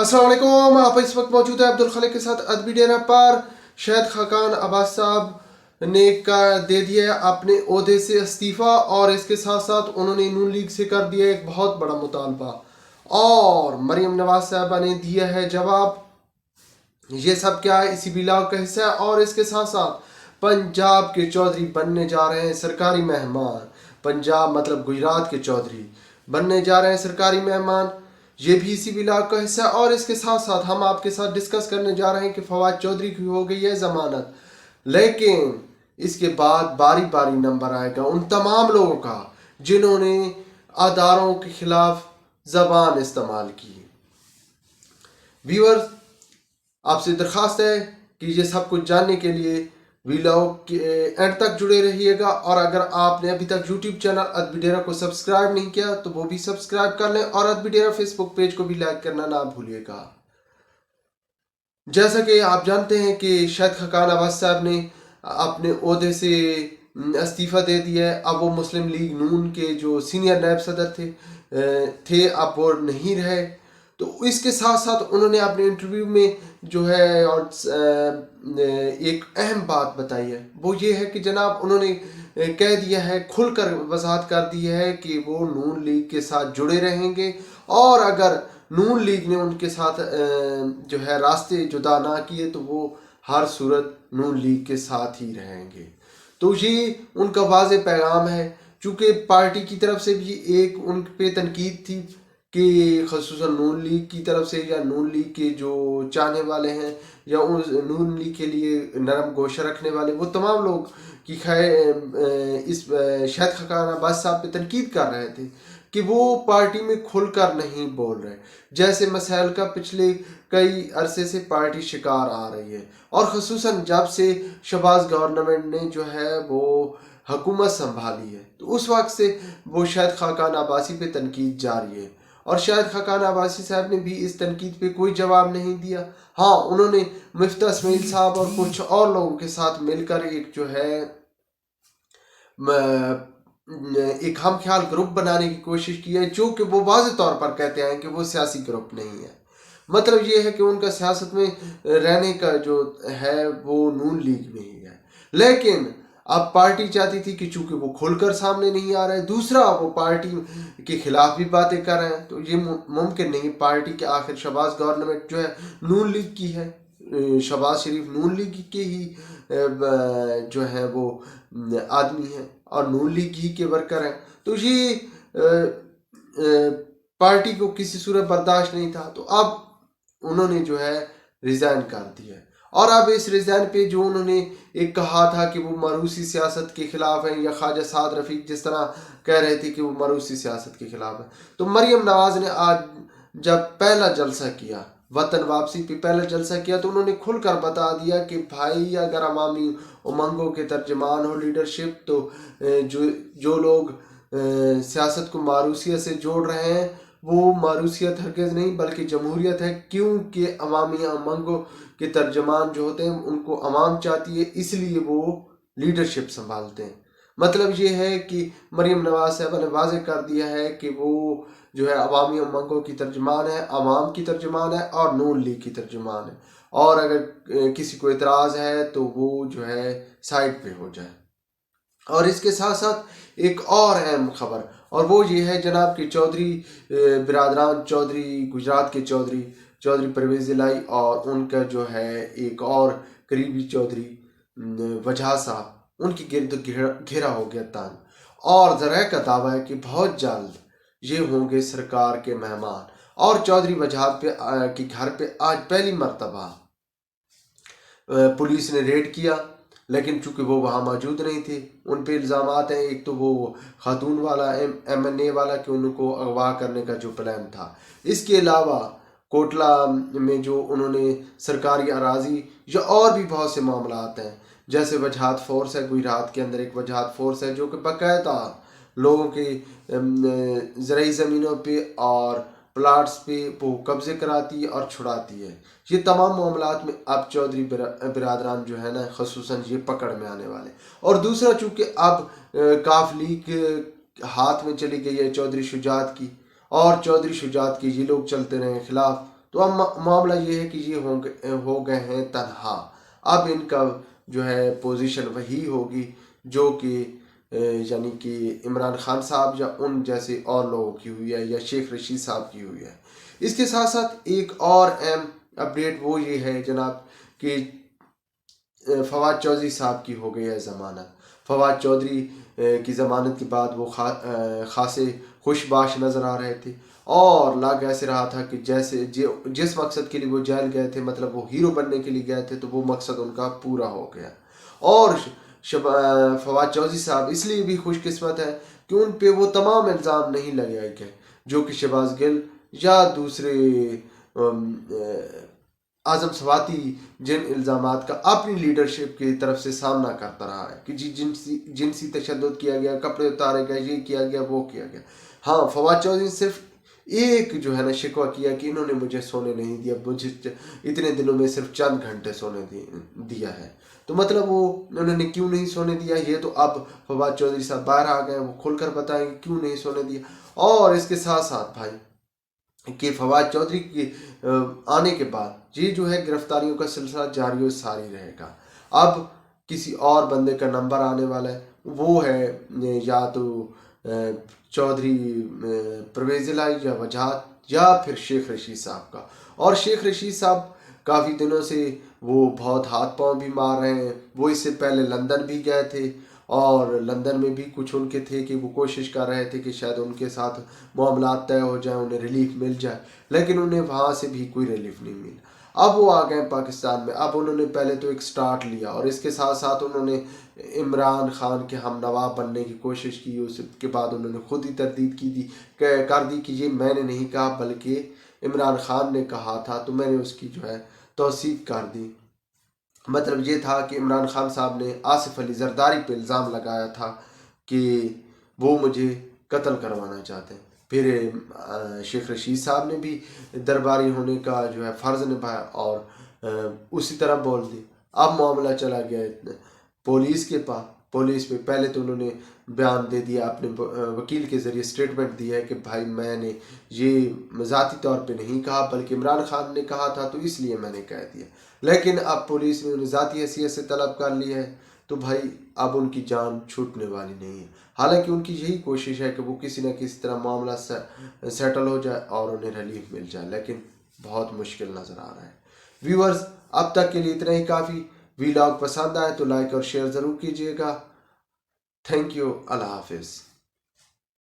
अस्सलाम वालेकुम। आप इस वक्त मौजूद है अब्दुल खलीक के साथ अदबी डेरा पर। शाहिद खाकान अब्बास साहब ने दे दिया अपने ओहदे से इस्तीफ़ा और इसके साथ साथ उन्होंने नून लीग से कर दिया एक बहुत बड़ा मुतालबा, और मरीम नवाज साहबा ने दिया है जवाब। ये सब क्या है, इसी ब्लॉग का हिस्सा है। और इसके साथ साथ पंजाब के चौधरी बनने जा रहे हैं सरकारी मेहमान। पंजाब मतलब गुजरात के चौधरी बनने जा रहे हैं सरकारी मेहमान, ये भी इसी ब्लॉग का हिस्सा है। और इसके साथ साथ हम आपके साथ डिस्कस करने जा रहे हैं कि फवाद चौधरी की हो गई है ज़मानत, लेकिन इसके बाद बारी बारी नंबर आएगा उन तमाम लोगों का जिन्होंने अदारों के खिलाफ ज़बान इस्तेमाल की। व्यूअर्स, आपसे दरख्वास्त है कि ये सब कुछ जानने के लिए वीडियो के एंड तक जुड़े रहिएगा। और अगर आपने अभी तक यूट्यूब चैनल अदबी डेरा को सब्सक्राइब नहीं किया तो वो भी सब्सक्राइब कर लें, और अदबी डेरा फेसबुक पेज को भी लाइक करना ना भूलिएगा। जैसा कि आप जानते हैं कि शाहिद खाकान अब्बास साहब ने अपने ओहदे से इस्तीफ़ा दे दिया है। अब वो मुस्लिम लीग नून के जो सीनियर नायब सदर थे अब वो नहीं रहे। तो इसके साथ साथ उन्होंने अपने इंटरव्यू में जो है और एक अहम बात बताई है, वो ये है कि जनाब उन्होंने कह दिया है, खुलकर वजाहत कर दी है कि वो नून लीग के साथ जुड़े रहेंगे, और अगर नून लीग ने उनके साथ जो है रास्ते जुदा ना किए तो वो हर सूरत नून लीग के साथ ही रहेंगे। तो ये उनका वाज़ेह पैगाम है। चूँकि पार्टी की तरफ से भी एक उन पे तनकीद थी कि ख़ुसूसन नून लीग की तरफ से या नून लीग के जो चाहने वाले हैं या उस नून लीग के लिए नरम गोशा रखने वाले वो तमाम लोग कि इस शाहिद खाकान अब्बास साहब पे तनकीद कर रहे थे कि वो पार्टी में खुलकर नहीं बोल रहे, जैसे मसाइल का पिछले कई अरसे से पार्टी शिकार आ रही है। और ख़ुसूसन जब से शहबाज गवर्नमेंट ने जो है वो हुकूमत संभाली है तो उस वक्त से वो शाहिद खाकान अब्बासी पे तनकीद जारी है। और शाहिद खाकान अब्बासी साहब ने भी इस तनकीद पे कोई जवाब नहीं दिया। हाँ, उन्होंने मिफ्ता इस्माइल साहब और कुछ और लोगों के साथ मिलकर एक जो है एक हम ख्याल ग्रुप बनाने की कोशिश की है, जो कि वो वाज़ेह तौर पर कहते हैं कि वो सियासी ग्रुप नहीं है। मतलब ये है कि उनका सियासत में रहने का जो है वो नून लीग में ही है। लेकिन अब पार्टी चाहती थी कि चूंकि वो खुलकर सामने नहीं आ रहे, दूसरा वो पार्टी के खिलाफ भी बातें कर रहे हैं, तो ये मुमकिन नहीं। पार्टी के आखिर शहबाज गवर्नमेंट जो है नून लीग की है, शहबाज शरीफ नून लीग के ही जो है वो आदमी है और नून लीग ही के वर्कर हैं। तो ये पार्टी को किसी सूरत बर्दाश्त नहीं था, तो अब उन्होंने जो है रिज़ाइन कर दिया। और अब इस रिज़ाइन पे जो उन्होंने एक कहा था कि वो मरूसी सियासत के खिलाफ हैं, या ख्वाजा साद रफ़ीक जिस तरह कह रहे थे कि वो मरूसी सियासत के खिलाफ है, तो मरीम नवाज ने आज जब पहला जलसा किया, वतन वापसी पे पहला जलसा किया, तो उन्होंने खुलकर बता दिया कि भाई अगर अवामी उमंगों के तर्जमान हो लीडरशिप, तो जो लोग सियासत को मारूसियत से जोड़ रहे हैं वो मारूसियत हरगिज़ नहीं बल्कि जमहूरियत है, क्योंकि अवामी उमंगों के तर्जमान जो होते हैं उनको अवाम चाहती है, इसलिए वो लीडरशिप संभालते हैं। मतलब ये है कि मरीम नवाज साहब ने वाज़ेह कर दिया है कि वो जो है अवामी उमंगों की तर्जमान है, अवाम की तर्जमान है और नून लीग की तर्जमान है। और अगर किसी को एतराज़ है तो वो जो है साइड पे हो जाए। और इसके साथ साथ एक और अहम खबर, और वो ये है जनाब कि चौधरी बिरादरान चौधरी, गुजरात के चौधरी परवेज़ इलाही और उनका जो है एक और करीबी चौधरी वजह साहब, उनकी गिरद घेरा हो गया तंग। और ज़रा का दावा है कि बहुत जल्द ये होंगे सरकार के मेहमान। और चौधरी वजह के घर पे आज पहली मर्तबा पुलिस ने रेड किया, लेकिन चूंकि वो वहाँ मौजूद नहीं थे, उन पे इल्ज़ामात हैं। एक तो वो खातून वाला MNA वाला कि उनको अगवा करने का जो प्लान था, इसके अलावा कोटला में जो उन्होंने सरकारी अराजी या और भी बहुत से मामलात हैं, जैसे वजाहत फोर्स है, गुजरात के अंदर एक वजाहत फोर्स है जो कि बाकायदा लोगों के ज़राई ज़मीनों पे और प्लाट्स पे वो कब्ज़े कराती है और छुड़ाती है। ये तमाम मामलात में अब चौधरी बिरादरान जो है ना ख़ुसूसन ये पकड़ में आने वाले। और दूसरा चूँकि अब काफ लीग हाथ में चली गई है चौधरी शुजात की, और चौधरी शुजात के ये लोग चलते रहे खिलाफ, تو اب معاملہ یہ ہے کہ یہ ہو گئے ہیں تنہا. اب ان کا جو ہے پوزیشن وہی ہوگی جو کہ یعنی کہ عمران خان صاحب یا ان جیسے اور لوگوں کی ہوئی ہے یا شیخ رشید صاحب کی ہوئی ہے. اس کے ساتھ ساتھ ایک اور اہم اپڈیٹ وہ یہ ہے جناب کہ فواد چودھری صاحب کی ہو گئی ہے ضمانت. فواد چودھری کی ضمانت کے بعد وہ خاصے خوش باش نظر آ رہے تھے اور لگ ایسے رہا تھا کہ جیسے جس مقصد کے لیے وہ جیل گئے تھے، مطلب وہ ہیرو بننے کے لیے گئے تھے، تو وہ مقصد ان کا پورا ہو گیا. اور فواد چودھری صاحب اس لیے بھی خوش قسمت ہے کہ ان پہ وہ تمام الزام نہیں لگائے گئے جو کہ شہباز گل یا دوسرے اعظم سواتی جن الزامات کا اپنی لیڈرشپ کی طرف سے سامنا کرتا رہا ہے کہ جنسی تشدد کیا گیا، کپڑے اتارے گئے، یہ کیا گیا، وہ کیا گیا. ہاں، فواد چودھری صرف ایک جو ہے نا شکوہ کیا کہ انہوں نے مجھے سونے نہیں دیا، مجھے اتنے دنوں میں صرف چند گھنٹے سونے دیا ہے. تو مطلب وہ انہوں نے کیوں نہیں سونے دیا، یہ تو اب فواد چودھری صاحب باہر آ گئے، وہ کھل کر بتائیں گے کیوں نہیں سونے دیا. اور اس کے ساتھ ساتھ بھائی کہ فواد چودھری کے آنے کے بعد یہ جو ہے گرفتاریوں کا سلسلہ جاری و ساری رہے گا. اب کسی اور بندے کا نمبر آنے والا ہے، وہ ہے یا تو چودھری پرویز الہی یا وجاہت یا پھر شیخ رشید صاحب کا. اور شیخ رشید صاحب کافی دنوں سے وہ بہت ہاتھ پاؤں بھی مار رہے ہیں. وہ اس سے پہلے لندن بھی گئے تھے اور لندن میں بھی کچھ ان کے تھے کہ وہ کوشش کر رہے تھے کہ شاید ان کے ساتھ معاملات طے ہو جائیں، انہیں ریلیف مل جائے، لیکن انہیں وہاں سے بھی کوئی ریلیف نہیں ملا. اب وہ آ گئے پاکستان میں. اب انہوں نے پہلے تو ایک سٹارٹ لیا اور اس کے ساتھ ساتھ انہوں نے عمران خان کے ہم نوا بننے کی کوشش کی. اس کے بعد انہوں نے خود ہی تردید کر دی کہ یہ میں نے نہیں کہا بلکہ عمران خان نے کہا تھا، تو میں نے اس کی جو ہے توثیق کر دی. مطلب یہ تھا کہ عمران خان صاحب نے آصف علی زرداری پہ الزام لگایا تھا کہ وہ مجھے قتل کروانا چاہتے ہیں. پھر شیخ رشید صاحب نے بھی درباری ہونے کا جو ہے فرض نبھایا اور اسی طرح بول دی. اب معاملہ چلا گیا پولیس کے پاس. پولیس پہ پہلے تو انہوں نے بیان دے دیا، اپنے وکیل کے ذریعے سٹیٹمنٹ دی ہے کہ بھائی میں نے یہ ذاتی طور پہ نہیں کہا بلکہ عمران خان نے کہا تھا تو اس لیے میں نے کہہ دیا. لیکن اب پولیس نے انہیں ذاتی حیثیت سے طلب کر لی ہے، تو بھائی اب ان کی جان چھوٹنے والی نہیں ہے. حالانکہ ان کی یہی کوشش ہے کہ وہ کسی نہ کسی طرح معاملہ سیٹل ہو جائے اور انہیں ریلیف مل جائے، لیکن بہت مشکل نظر آ رہا ہے. ویورز، اب تک کے لیے اتنا ہی کافی. ویلاگ پسند آئے تو لائک اور شیئر ضرور کیجیے گا. Thank you. اللہ حافظ.